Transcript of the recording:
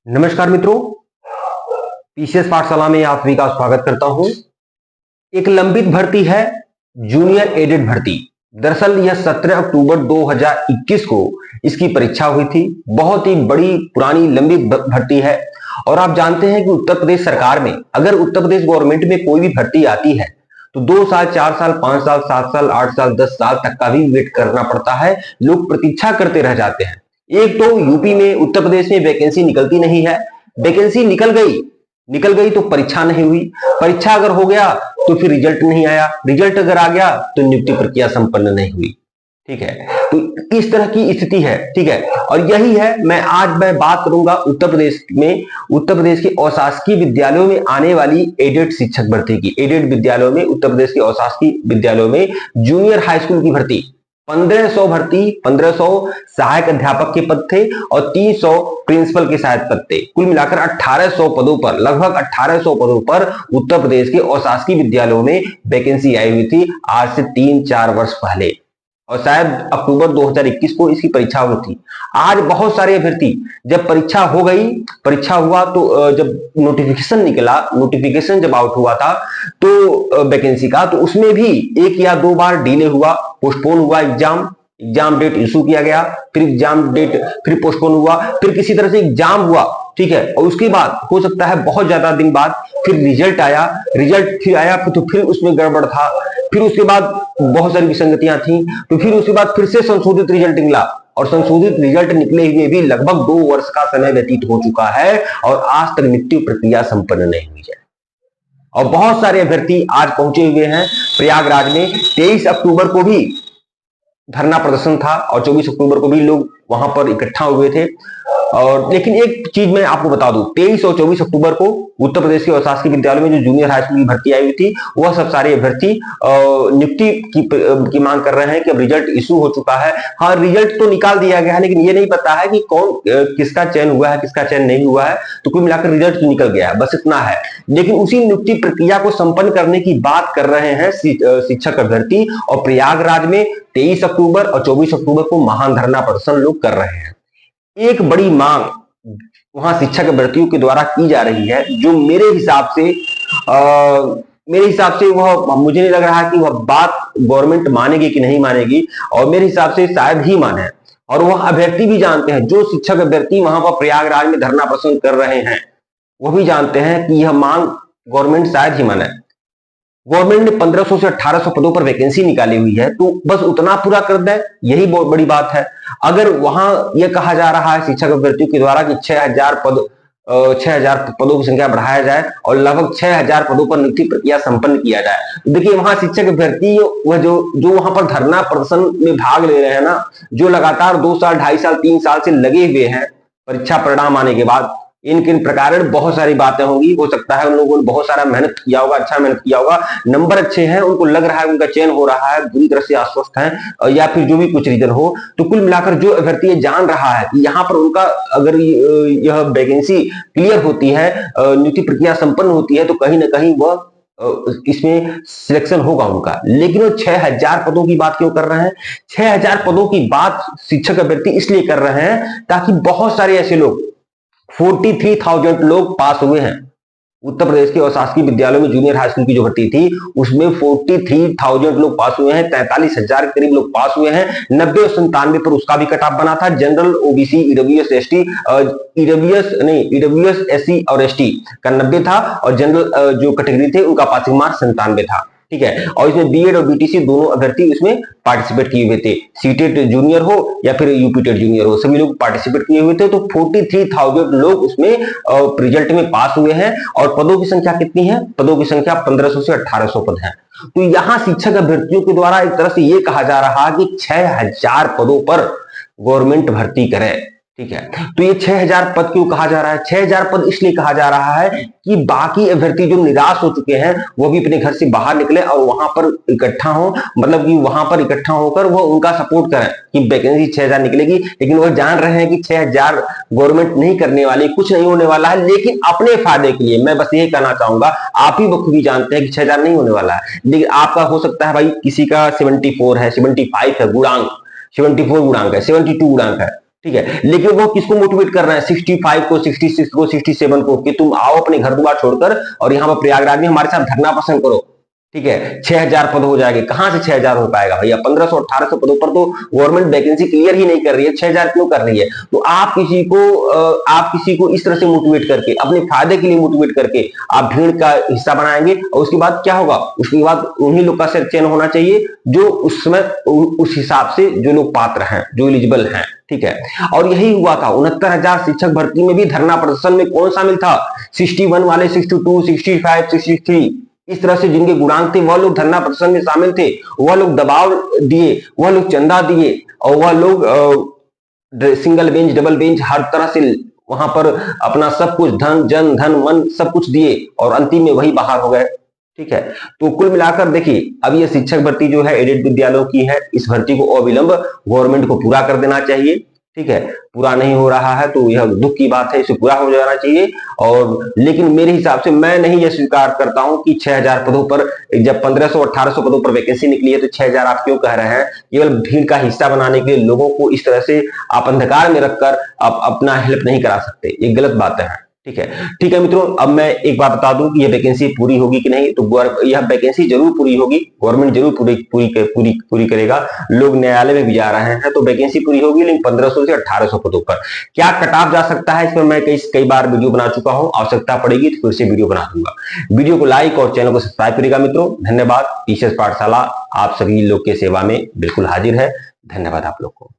नमस्कार मित्रों, पीसीएस पाठशाला में आप सभी का स्वागत करता हूं। एक लंबित भर्ती है जूनियर एडेड भर्ती। दरअसल यह 17 अक्टूबर 2021 को इसकी परीक्षा हुई थी। बहुत ही बड़ी पुरानी लंबी भर्ती है और आप जानते हैं कि उत्तर प्रदेश सरकार में अगर उत्तर प्रदेश गवर्नमेंट में कोई भी भर्ती आती है तो 2 साल, 4 साल, 5 साल, 7 साल, 8 साल, 10 साल तक का भी वेट करना पड़ता है। लोग प्रतीक्षा करते रह जाते हैं। एक तो यूपी में, उत्तर प्रदेश में वैकेंसी निकलती नहीं है। वैकेंसी निकल गई तो परीक्षा नहीं हुई। परीक्षा अगर हो गया तो फिर रिजल्ट नहीं आया। रिजल्ट अगर आ गया तो नियुक्ति प्रक्रिया संपन्न नहीं हुई। ठीक है, तो इस तरह की स्थिति है। ठीक है, और यही है मैं बात करूंगा उत्तर प्रदेश के अशासकीय विद्यालयों में आने वाली एडेड शिक्षक भर्ती की। एडेड विद्यालयों में, उत्तर प्रदेश के अशासकीय विद्यालयों में जूनियर हाई स्कूल की भर्ती 1500 सहायक अध्यापक के पद थे और 300 प्रिंसिपल के सहायक पद थे। कुल मिलाकर 1800 पदों पर, लगभग 1800 पदों पर उत्तर प्रदेश के अशासकीय विद्यालयों में वैकेंसी आई हुई थी आज से 3-4 वर्ष पहले, और शायद अक्टूबर 2021 को इसकी परीक्षा हुई थी। आज बहुत सारे अभ्यर्थी, जब परीक्षा हो गई, परीक्षा हुआ तो जब नोटिफिकेशन जब आउट हुआ था तो वैकेंसी का, तो उसमें भी 1 या 2 बार डिले हुआ, पोस्टपोन हुआ एग्जाम डेट इशू किया गया, फिर एग्जाम डेट फिर पोस्टपोन हुआ, फिर किसी तरह से एग्जाम हुआ। ठीक है, और उसके बाद हो सकता है बहुत ज्यादा दिन बाद फिर रिजल्ट आया, तो फिर उसमें गड़बड़ था, फिर उसके बाद बहुत सारी विसंगतियां थी, तो फिर उसके बाद फिर से संशोधित रिजल्ट निकला, और संशोधित रिजल्ट निकले हुए भी लगभग 2 वर्ष का समय व्यतीत हो चुका है और आज तक नियुक्ति प्रक्रिया संपन्न नहीं हुई है। और बहुत सारे अभ्यर्थी आज पहुंचे हुए हैं प्रयागराज में। 23 अक्टूबर को भी धरना प्रदर्शन था और 24 अक्टूबर को भी लोग वहां पर इकट्ठा हुए थे। और लेकिन एक चीज मैं आपको बता दूं, 23 और 24 अक्टूबर को उत्तर प्रदेश के अशासकीय विद्यालय में जो जूनियर हाई स्कूल की भर्ती आई हुई थी, वह सब सारे अभ्यर्थी नियुक्ति की मांग कर रहे हैं कि अब रिजल्ट इशू हो चुका है। हाँ, रिजल्ट तो निकाल दिया गया है, लेकिन ये नहीं पता है कि किसका चयन हुआ है, किसका चयन नहीं हुआ है। तो कुल मिलाकर रिजल्ट निकल गया है, बस इतना है। लेकिन उसी नियुक्ति प्रक्रिया को संपन्न करने की बात कर रहे हैं शिक्षक अभ्यर्थी, और प्रयागराज में 23 अक्टूबर और 24 अक्टूबर को महान धरना प्रदर्शन लोग कर रहे हैं। एक बड़ी मांग वहां शिक्षक अभ्यर्थियों के द्वारा की जा रही है, जो मेरे हिसाब से वह, मुझे नहीं लग रहा है कि वह बात गवर्नमेंट मानेगी कि नहीं मानेगी, और मेरे हिसाब से शायद ही माने। और वह अभ्यर्थी भी जानते हैं, जो शिक्षक अभ्यर्थी वहां पर प्रयागराज में धरना प्रदर्शन कर रहे हैं, वो भी जानते हैं कि यह मांग गवर्नमेंट शायद ही माने। गवर्नमेंट ने 1500 से 1800 पदों पर वैकेंसी निकाली हुई है, तो बस उतना पूरा कर दे, यही बहुत बड़ी बात है। अगर वहां यह कहा जा रहा है शिक्षक अभ्यर्थियों के द्वारा कि 6000 पदों की संख्या बढ़ाया जाए और लगभग 6000 पदों पर नियुक्ति प्रक्रिया संपन्न किया जाए, तो देखिए वहां शिक्षक अभ्यर्थी वह जो वहां पर धरना प्रदर्शन में भाग ले रहे हैं ना, जो लगातार 2 साल, 2.5 साल, 3 साल से लगे हुए हैं परीक्षा परिणाम आने के बाद, इन प्रकार बहुत सारी बातें होंगी। हो सकता है उन लोगों ने बहुत सारा मेहनत किया होगा, अच्छा मेहनत किया होगा, नंबर अच्छे हैं, उनको लग रहा है उनका चयन हो रहा है, बुरी तरह से आश्वस्त हैं, या फिर जो भी कुछ रीजन हो, तो कुल मिलाकर जो अभ्यर्थी जान रहा है कि यहाँ पर उनका अगर यह वैकेंसी क्लियर होती है, नियुक्ति प्रक्रिया संपन्न होती है, तो कहीं ना कहीं वह इसमें सिलेक्शन होगा उनका। लेकिन वो 6000 पदों की बात क्यों कर रहे हैं? 6000 पदों की बात शिक्षक अभ्यर्थी इसलिए कर रहे हैं ताकि बहुत सारे ऐसे लोग, 43,000 लोग पास हुए हैं उत्तर प्रदेश के अशासकीय विद्यालयों में जूनियर हाई स्कूल की जो भर्ती थी, उसमें 43,000 लोग पास हुए हैं, 43,000 के करीब लोग पास हुए हैं। 90 और 97 पर उसका भी कट ऑफ बना था। General, OBC, EWS, ST, EWS, SC और एसटी का 90 था, और जनरल जो कैटेगरी थे उनका पासिंग मार्क्स 97 था। ठीक है, और इसमें बीएड और बीटीसी दोनों अभ्यर्थी इसमें पार्टिसिपेट किए हुए थे। सीटेट जूनियर हो या फिर यूपीटेट जूनियर हो, सभी लोग पार्टिसिपेट किए हुए थे। तो 43,000 लोग उसमें रिजल्ट में पास हुए हैं, और पदों की संख्या कितनी है? पदों की संख्या 1500 से 1800 पद है। तो यहां शिक्षक अभ्यर्थियों के द्वारा एक तरह से यह कहा जा रहा है कि 6000 पदों पर गवर्नमेंट भर्ती करे। ठीक है, तो ये 6000 पद क्यों कहा जा रहा है? 6000 पद इसलिए कहा जा रहा है कि बाकी अभ्यर्थी जो निराश हो चुके हैं वो भी अपने घर से बाहर निकले और वहां पर इकट्ठा हो, मतलब कि वहां पर इकट्ठा होकर वो उनका सपोर्ट करें कि वैकेंसी 6000 निकलेगी। लेकिन वो जान रहे हैं कि 6000 गवर्नमेंट नहीं करने वाली, कुछ नहीं होने वाला है, लेकिन अपने फायदे के लिए मैं बस यही कहना चाहूंगा, आप ही बखूबी जानते हैं कि 6000 नहीं होने वाला है। लेकिन आपका हो सकता है, भाई किसी का 74 है, 75 है गुणांक, 74 गुणांक है, 72 गुणांक है, ठीक है, लेकिन वो किसको मोटिवेट कर रहे हैं, 65 को, 66 को, 67 को, कि तुम आओ अपने घर द्वार छोड़कर और यहाँ पर प्रयागराज में हमारे साथ धरना प्रदर्शन करो। ठीक है, 6000 पद हो जाएंगे। कहां से 6000 हो पाएगा भैया, 1500 1800 पदों पर तो गवर्नमेंट वैकेंसी क्लियर ही नहीं कर रही है, 6000 क्यों कर रही है। तो आप किसी को इस तरह से मोटिवेट करके, अपने फायदे के लिए मोटिवेट करके आप भीड़ का हिस्सा बनाएंगे, और उसके बाद क्या होगा, उसके बाद उन्हीं लोग का चयन होना चाहिए जो उस समय उस हिसाब से जो लोग पात्र हैं, जो एलिजिबल हैं। ठीक है, और यही हुआ था 69,000 शिक्षक भर्ती में भी धरना प्रदर्शन में कौन शामिल था, 61 वाले, 62, 65, 63, इस तरह से जिनके गुणांक थे वह लोग धरना प्रदर्शन में शामिल थे। वह लोग दबाव दिए, वह लोग चंदा दिए, और वह लोग सिंगल बेंच, डबल बेंच, हर तरह से वहां पर अपना सब कुछ, धन, जन, धन, मन, सब कुछ दिए, और अंतिम में वही बाहर हो गए। ठीक है, तो कुल मिलाकर देखिए, अब ये शिक्षक भर्ती जो है एडेड विद्यालयों की है, इस भर्ती को अविलंब गवर्नमेंट को पूरा कर देना चाहिए। ठीक है, पूरा नहीं हो रहा है तो यह दुख की बात है, इसे पूरा हो जाना चाहिए। और लेकिन मेरे हिसाब से मैं नहीं यह स्वीकार करता हूं कि 6000 पदों पर, जब 1500 1800 पदों पर वैकेंसी निकली है तो 6000 आप क्यों कह रहे हैं। केवल भीड़ का हिस्सा बनाने के लिए लोगों को इस तरह से आप अंधकार में रखकर आप अपना हेल्प नहीं करा सकते, ये गलत बात है। ठीक है मित्रों, अब मैं एक बात बता दूं कि यह वैकेंसी पूरी होगी कि नहीं, तो यह वैकेंसी जरूर पूरी होगी, गवर्नमेंट जरूर पूरी करेगा। लोग न्यायालय में भी जा रहे हैं, तो वैकेंसी पूरी होगी, लेकिन 1500 से 1800 पदों पर क्या कट ऑफ जा सकता है, इस पर मैं कई बार वीडियो बना चुका हूं। आवश्यकता पड़ेगी तो फिर से वीडियो बना दूंगा। वीडियो को लाइक और चैनल को सब्सक्राइब करिएगा मित्रों। धन्यवाद। टीचर्स पाठशाला आप सभी लोग के सेवा में बिल्कुल हाजिर है। धन्यवाद आप लोग को।